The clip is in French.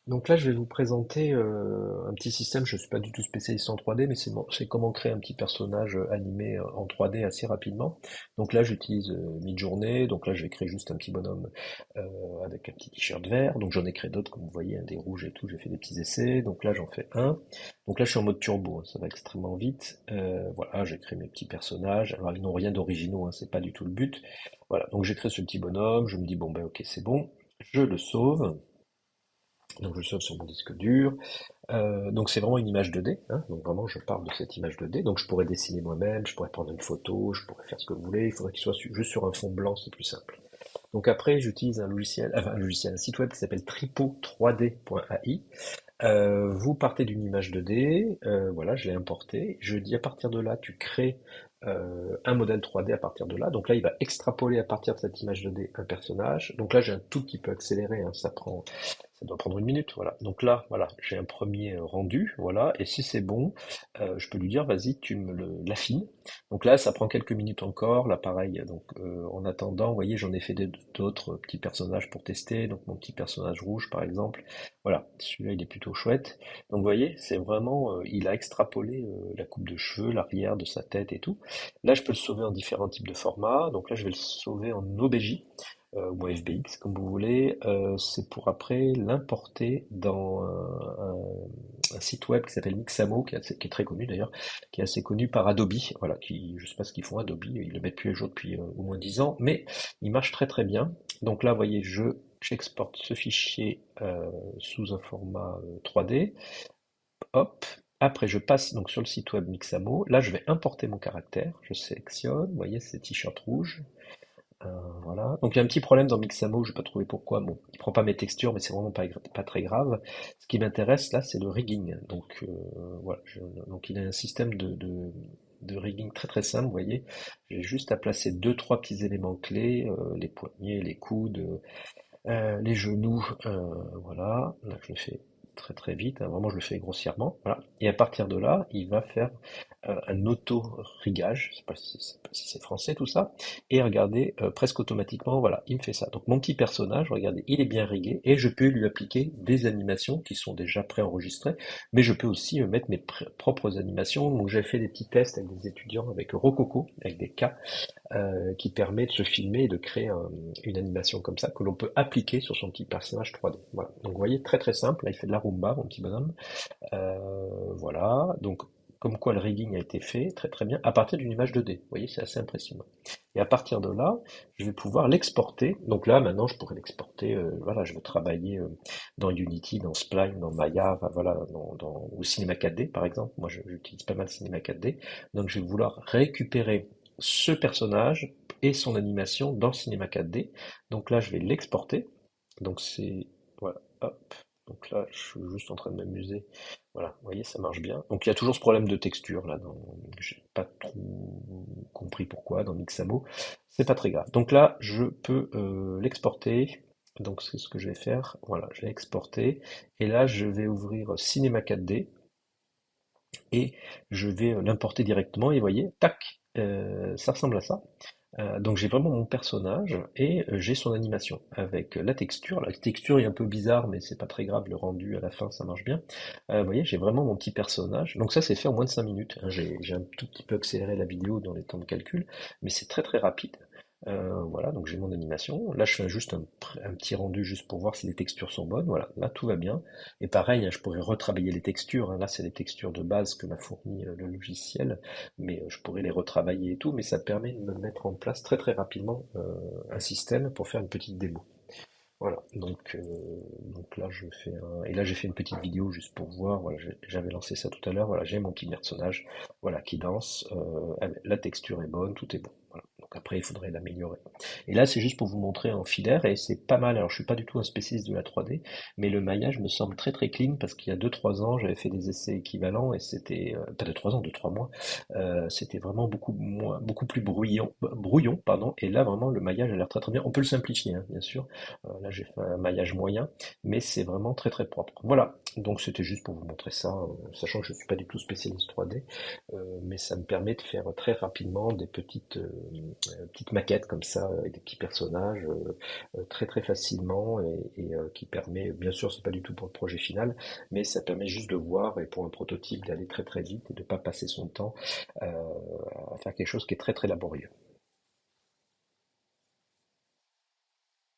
Donc là, je vais vous présenter un petit système. Je suis pas du tout spécialiste en 3D, mais c'est comment créer un petit personnage animé en 3D assez rapidement. Donc là, j'utilise Midjourney. Donc là, je vais créer juste un petit bonhomme avec un petit t-shirt vert. Donc j'en ai créé d'autres, comme vous voyez, hein, des rouges et tout. J'ai fait des petits essais. Donc là, j'en fais un. Donc là, je suis en mode turbo, hein, ça va extrêmement vite. Voilà, j'ai créé mes petits personnages. Alors ils n'ont rien d'originaux, hein, c'est pas du tout le but. Voilà, donc j'ai créé ce petit bonhomme. Je me dis bon ben ok, c'est bon. Je le sauve. Donc je le sauve sur mon disque dur. Donc c'est vraiment une image 2D, hein. Donc vraiment je parle de cette image 2D. Donc je pourrais dessiner moi-même, je pourrais prendre une photo, je pourrais faire ce que vous voulez. Il faudrait qu'il soit juste sur un fond blanc, c'est plus simple. Donc après j'utilise un site web qui s'appelle tripo3d.ai. Vous partez d'une image 2D, voilà, je l'ai importé. Je dis à partir de là, tu crées un modèle 3D à partir de là. Donc là, il va extrapoler à partir de cette image 2D un personnage. Donc là, j'ai un tout petit peu accéléré, hein, ça doit prendre une minute, voilà. Donc là, voilà, j'ai un premier rendu, voilà. Et si c'est bon, je peux lui dire, vas-y, tu me l'affines. Donc là, ça prend quelques minutes encore. Là, pareil. Donc en attendant, vous voyez, j'en ai fait d'autres petits personnages pour tester. Donc mon petit personnage rouge, par exemple. Voilà, celui-là il est plutôt chouette. Donc vous voyez, c'est vraiment, il a extrapolé la coupe de cheveux, l'arrière de sa tête et tout. Là je peux le sauver en différents types de formats. Donc là je vais le sauver en OBJ ou en FBX comme vous voulez. C'est pour après l'importer dans un site web qui s'appelle Mixamo, qui est très connu d'ailleurs, qui est assez connu par Adobe. Voilà, je sais pas ce qu'ils font Adobe, ils le mettent plus à jour depuis au moins 10 ans, mais il marche très très bien. Donc là, vous voyez, j'exporte ce fichier sous un format 3D. Hop. Après, je passe donc sur le site web Mixamo. Là, je vais importer mon caractère. Je sélectionne. Vous voyez, c'est t-shirt rouge. Voilà. Donc, il y a un petit problème dans Mixamo. Je n'ai pas trouvé pourquoi. Bon, il prend pas mes textures, mais c'est vraiment pas très grave. Ce qui m'intéresse là, c'est le rigging. Donc, voilà. Donc, il a un système de rigging très très simple. Vous voyez, j'ai juste à placer deux, trois petits éléments clés, les poignets, les coudes. Les genoux, voilà, là je le fais très très vite, hein, vraiment je le fais grossièrement, voilà. Et à partir de là, il va faire un auto-rigage, je sais pas si c'est français tout ça, et regardez, presque automatiquement, voilà, il me fait ça. Donc mon petit personnage, regardez, il est bien rigué, et je peux lui appliquer des animations qui sont déjà préenregistrées, mais je peux aussi mettre mes propres animations. Donc j'ai fait des petits tests avec des étudiants, avec Rococo, avec des cas, qui permet de se filmer et de créer une animation comme ça que l'on peut appliquer sur son petit personnage 3D. Voilà. Donc vous voyez, très très simple. Là, il fait de la rumba, mon petit bonhomme. Voilà. Donc comme quoi le rigging a été fait très très bien à partir d'une image 2D. Vous voyez, c'est assez impressionnant. Et à partir de là, je vais pouvoir l'exporter. Donc là, maintenant, je pourrais l'exporter. Voilà, je veux travailler dans Unity, dans Spline, dans Maya, enfin, voilà, ou Cinema 4D par exemple. Moi, j'utilise pas mal Cinema 4D. Donc, je vais vouloir récupérer ce personnage et son animation dans Cinema 4D. Donc là, je vais l'exporter. Donc c'est voilà, hop. Donc là, je suis juste en train de m'amuser. Voilà, vous voyez, ça marche bien. Donc il y a toujours ce problème de texture là. J'ai pas trop compris pourquoi dans Mixamo. C'est pas très grave. Donc là, je peux l'exporter. Donc c'est ce que je vais faire. Voilà, je vais exporter. Et là, je vais ouvrir Cinema 4D et je vais l'importer directement. Et vous voyez, tac, ça ressemble à ça. Donc j'ai vraiment mon personnage et j'ai son animation avec la texture. La texture est un peu bizarre, mais c'est pas très grave, le rendu à la fin ça marche bien. Vous voyez, j'ai vraiment mon petit personnage. Donc ça c'est fait en moins de 5 minutes, hein. J'ai un tout petit peu accéléré la vidéo dans les temps de calcul, mais c'est très très rapide. Voilà, donc j'ai mon animation. Là je fais juste un petit rendu juste pour voir si les textures sont bonnes. Voilà, là tout va bien. Et pareil, hein, je pourrais retravailler les textures, hein. Là c'est les textures de base que m'a fourni le logiciel, mais je pourrais les retravailler et tout, mais ça permet de me mettre en place très très rapidement un système pour faire une petite démo. Voilà, donc là je fais et là j'ai fait une petite vidéo juste pour voir, voilà, j'avais lancé ça tout à l'heure, voilà, j'ai mon petit personnage, voilà, qui danse, la texture est bonne, tout est bon. Voilà. Donc après il faudrait l'améliorer. Et là c'est juste pour vous montrer en filaire et c'est pas mal. Alors je suis pas du tout un spécialiste de la 3D, mais le maillage me semble très très clean parce qu'il y a 2 3 ans j'avais fait des essais équivalents et c'était pas 2 3 ans, 2 3 mois, c'était vraiment beaucoup plus brouillon, pardon. Et là vraiment le maillage a l'air très très bien. On peut le simplifier, hein, bien sûr. Là, j'ai fait un maillage moyen, mais c'est vraiment très très propre. Voilà, Donc c'était juste pour vous montrer ça, sachant que je ne suis pas du tout spécialiste 3D, mais ça me permet de faire très rapidement des petites maquettes comme ça, avec des petits personnages, très très facilement, et qui permet, bien sûr c'est pas du tout pour le projet final, mais ça permet juste de voir, et pour un prototype d'aller très très vite et de pas passer son temps euh, à faire quelque chose qui est très très laborieux.